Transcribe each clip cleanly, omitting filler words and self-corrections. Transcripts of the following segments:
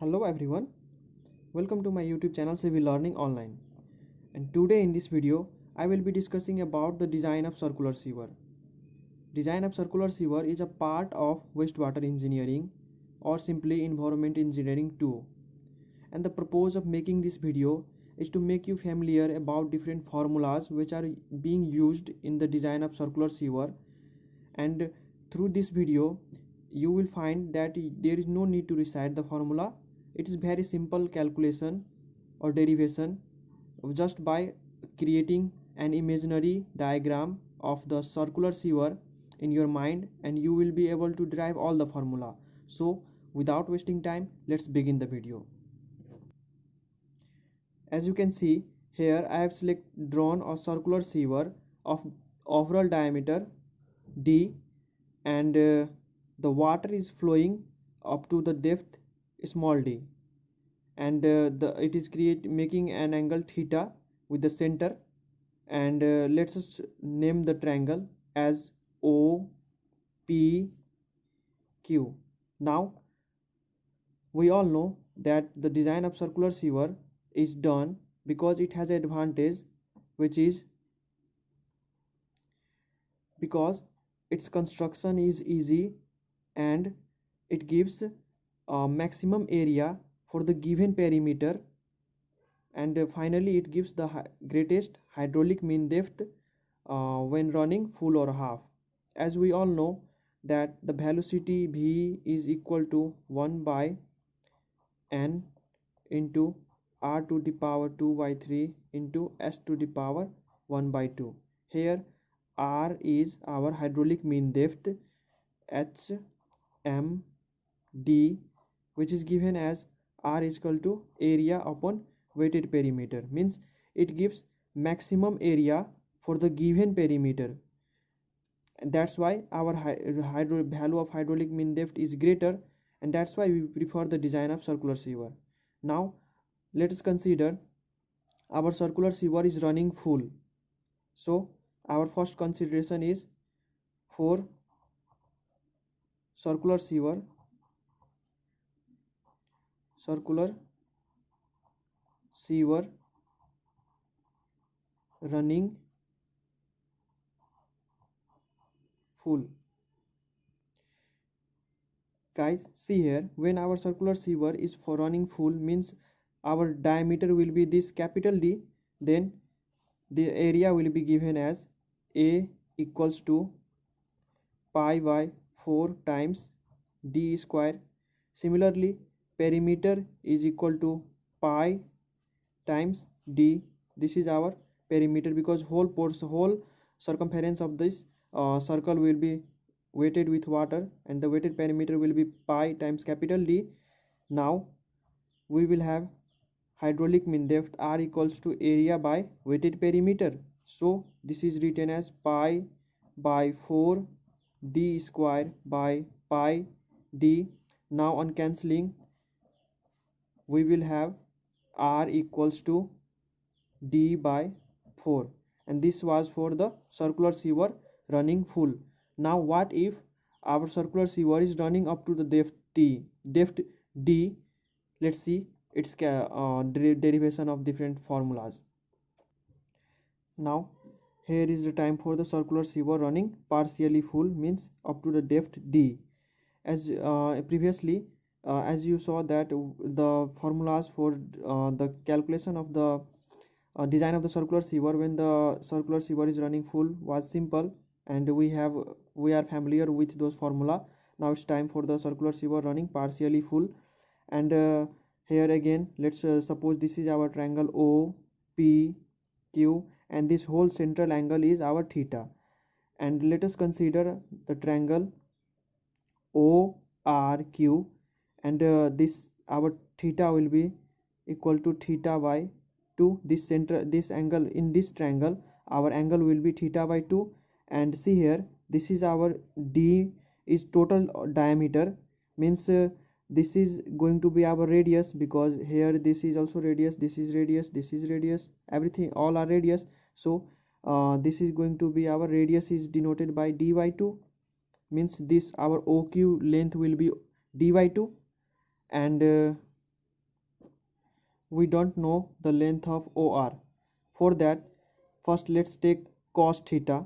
Hello everyone, welcome to my YouTube channel Civil Learning Online. And today in this video, I will be discussing about the design of circular sewer. Design of circular sewer is a part of wastewater engineering or simply environment engineering too. And the purpose of making this video is to make you familiar about different formulas which are being used in the design of circular sewer. And through this video, you will find that there is no need to recite the formula. It is very simple calculation or derivation just by creating an imaginary diagram of the circular sewer in your mind, and you will be able to derive all the formula. So without wasting time, let's begin the video. As you can see here, I have drawn a circular sewer of overall diameter d, and the water is flowing up to the depth small d, and it is making an angle theta with the center, and let's just name the triangle as O P Q. Now we all know that the design of circular sewer is done because it has an advantage, which is because its construction is easy and it gives a maximum area for the given perimeter, and finally it gives the greatest hydraulic mean depth when running full or half. As we all know that the velocity V is equal to 1 by n into r to the power 2 by 3 into s to the power 1 by 2. Here r is our hydraulic mean depth, h m d, which is given as r is equal to area upon weighted perimeter, means it gives maximum area for the given perimeter. That's why our value of hydraulic mean depth is greater, and that's why we prefer the design of circular sewer. Now let us consider our circular sewer is running full. So our first consideration is for circular sewer running full. Guys, see here, when our circular sewer is for running full, means our diameter will be this capital D, then the area will be given as A equals to pi by 4 times D square. Similarly, perimeter is equal to pi times D. This is our perimeter because whole circumference of this circle will be weighted with water, and the weighted perimeter will be pi times capital D. Now we will have hydraulic mean depth R equals to area by weighted perimeter. So this is written as pi by 4 D square by pi D. Now on cancelling, we will have R equals to D by 4, and this was for the circular sewer running full. Now what if our circular sewer is running up to the depth D? Let's see its derivation of different formulas. Now here is the time for the circular sewer running partially full, means up to the depth D. As previously as you saw that the formulas for the calculation of the design of the circular sewer when the circular sewer is running full was simple, and we are familiar with those formula. Now it's time for the circular sewer running partially full, and here again let's suppose this is our triangle O P Q, and this whole central angle is our theta, and let us consider the triangle O R Q, and this our theta will be equal to theta by 2. This angle in this triangle, our angle will be theta by 2, and see here this is our D is total diameter, means this is going to be our radius, because here this is also radius, this is radius, everything all are radius. So this is going to be our radius is denoted by D by 2, means this our OQ length will be D by 2, and we don't know the length of OR. For that, first let's take cos theta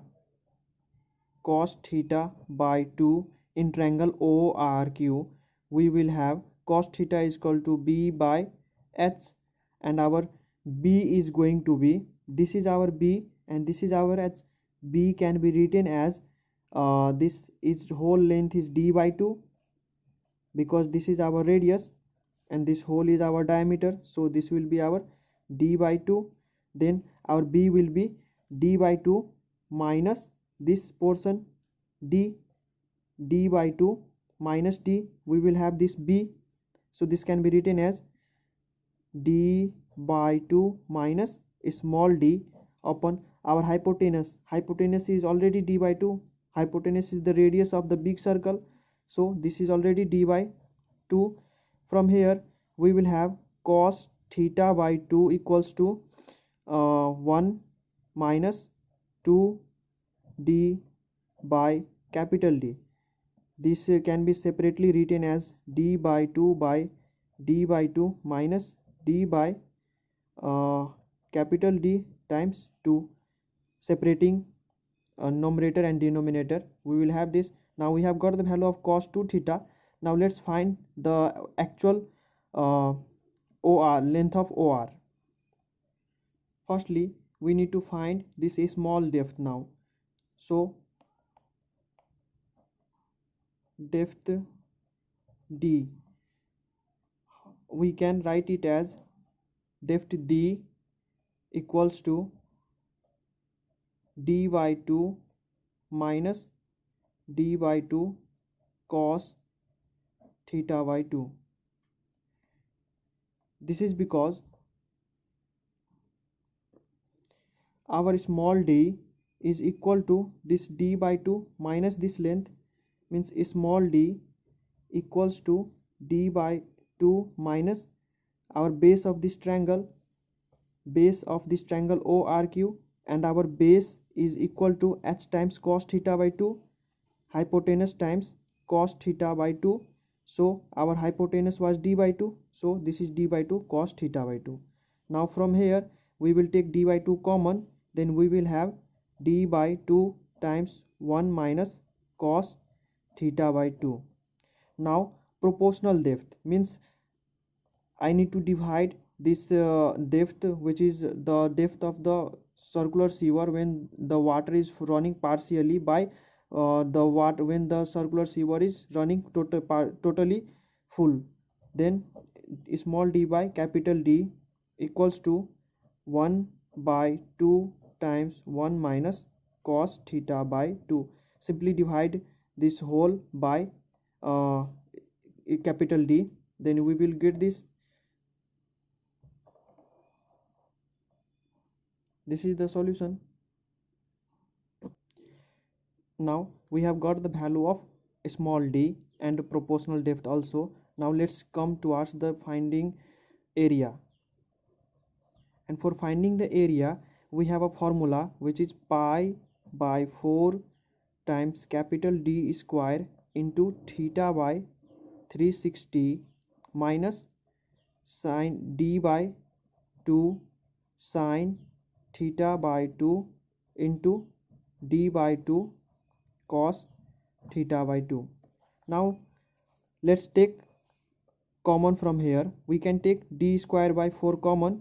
by 2 in triangle ORQ. We will have cos theta is equal to B by H, and our B is going to be, this is our B and this is our H. B can be written as this is whole length is D by 2, because this is our radius and this whole is our diameter, so this will be our D by 2. Then our B will be D by 2 minus this portion D by 2 minus D. We will have this B, so this can be written as D by 2 minus small d upon our hypotenuse. Hypotenuse is already D by 2. Hypotenuse is the radius of the big circle, so this is already D by 2. From here we will have cos theta by 2 equals to 1 minus 2d by capital D. This can be separately written as d by 2 by d by 2 minus d by capital D times 2, separating numerator and denominator. We will have this. Now we have got the value of cos 2 theta. Now let's find the actual OR, length of OR. Firstly, we need to find this small depth now. So depth D, we can write it as depth D equals to D by 2 minus D by 2 cos theta by 2. This is because our small d is equal to this D by 2 minus this length, means small d equals to D by 2 minus our base of this triangle ORQ, and our base is equal to h times cos theta by 2, hypotenuse times cos theta by 2. So our hypotenuse was D by 2, so this is D by 2 cos theta by 2. Now from here we will take D by 2 common, then we will have D by 2 times 1 minus cos theta by 2. Now proportional depth means I need to divide this depth, which is the depth of the circular sewer when the water is running partially, by the water when the circular sewer is running totally full. Then small d by capital D equals to 1 by 2 times 1 minus cos theta by 2. Simply divide this whole by capital D, then we will get this. This is the solution. Now we have got the value of small d and proportional depth also. Now let's come towards the finding area. And for finding the area, we have a formula which is pi by 4 times capital D square into theta by 360 minus sine D by 2 sine theta by 2 into D by 2 cos theta by 2. Now let's take common from here. We can take D square by 4 common,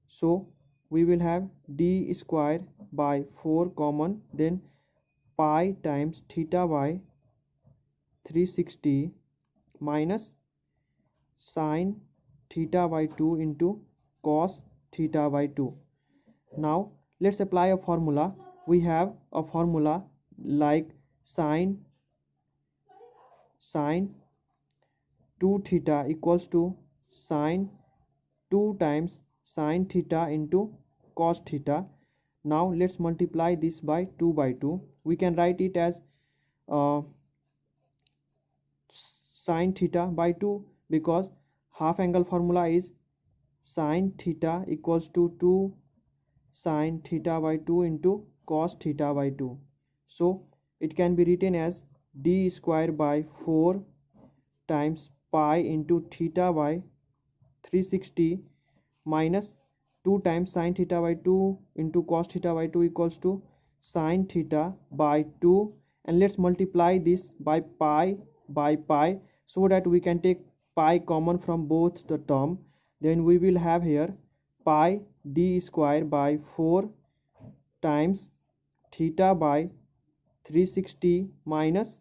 so we will have D square by 4 common, then pi times theta by 360 minus sine theta by 2 into cos theta by 2. Now let's apply a formula. We have a formula like sine 2 theta equals to sine 2 times sine theta into cos theta. Now let's multiply this by 2 by 2. We can write it as sine theta by 2, because half angle formula is sine theta equals to 2 sine theta by 2 into cos theta by 2. So it can be written as D square by 4 times pi into theta by 360 minus 2 times sine theta by 2 into cos theta by 2 equals to sine theta by 2, and let's multiply this by pi so that we can take pi common from both the term. Then we will have here pi d square by 4 times theta by 360 minus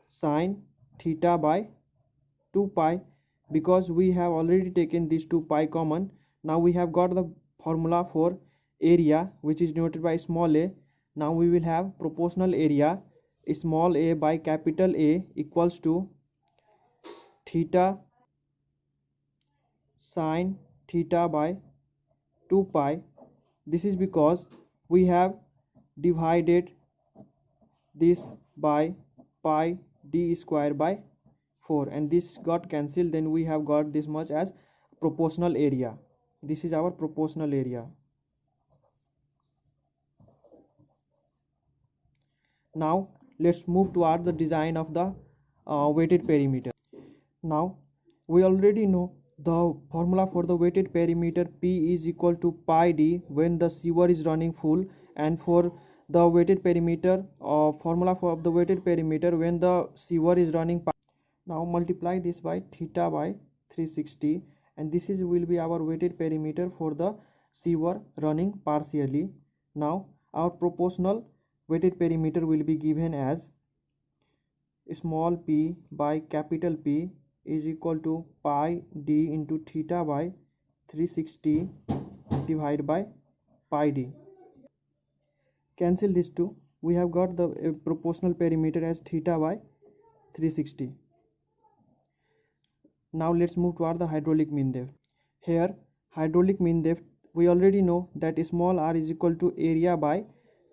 sine theta by 2 pi. Because we have already taken these 2 pi common, now we have got the formula for area, which is denoted by small a. Now we will have proportional area small a by capital A equals to theta sine theta by 2 pi. This is because we have divided this by pi d square by 4, and this got cancelled. Then we have got this much as proportional area. This is our proportional area. Now let's move toward the design of the weighted perimeter. Now we already know the formula for the weighted perimeter. P is equal to pi d when the sewer is running full, and for the weighted perimeter formula for the weighted perimeter when the sewer is running pi. Now multiply this by theta by 360, and this is will be our weighted perimeter for the sewer running partially. Now our proportional weighted perimeter will be given as small p by capital P is equal to pi d into theta by 360 divided by pi d. Cancel these two. We have got the proportional perimeter as theta by 360. Now let's move toward the hydraulic mean depth. Here hydraulic mean depth, we already know that small r is equal to area by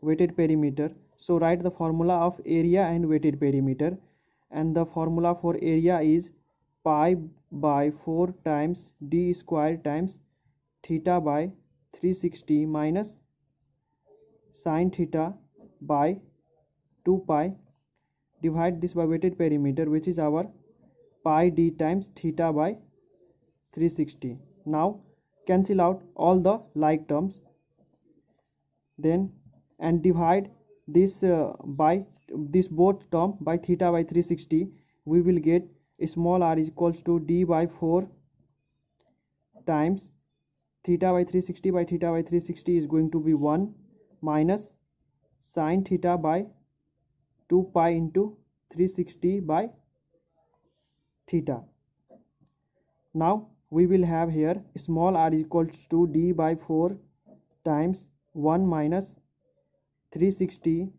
weighted perimeter. So write the formula of area and weighted perimeter, and the formula for area is pi by 4 times d square times theta by 360 minus sine theta by 2 pi. Divide this by weighted perimeter, which is our pi d times theta by 360. Now cancel out all the like terms, then and divide this by this both term by theta by 360. We will get small r is equals to d by 4 times theta by 360 by theta by 360 is going to be 1 minus sine theta by 2 pi into 360 by theta. Now we will have here small r is equals to d by 4 times 1 minus 360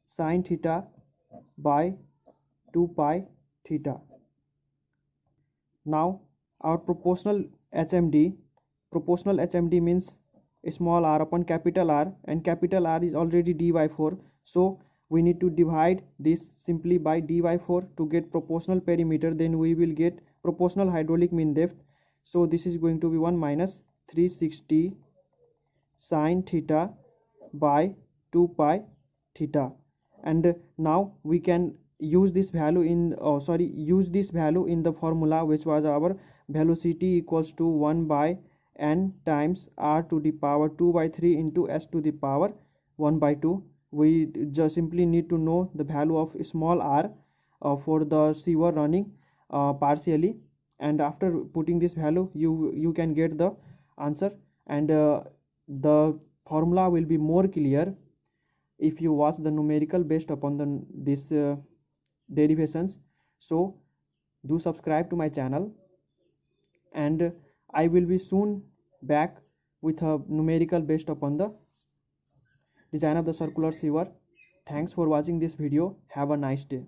sine theta by 2 pi theta. Now our proportional HMD means small r upon capital R, and capital R is already d by 4, so we need to divide this simply by d by 4 to get proportional perimeter. Then we will get proportional hydraulic mean depth. So this is going to be 1 minus 360 sine theta by 2 pi theta. And now we can use this value in the formula, which was our velocity equals to 1 by n times r to the power 2 by 3 into s to the power 1 by 2. We just simply need to know the value of small r for the sewer running partially, and after putting this value you can get the answer, and the formula will be more clear if you watch the numerical based upon this derivations. So do subscribe to my channel, and I will be soon back with a numerical based upon the design of the circular sewer. Thanks for watching this video. Have a nice day.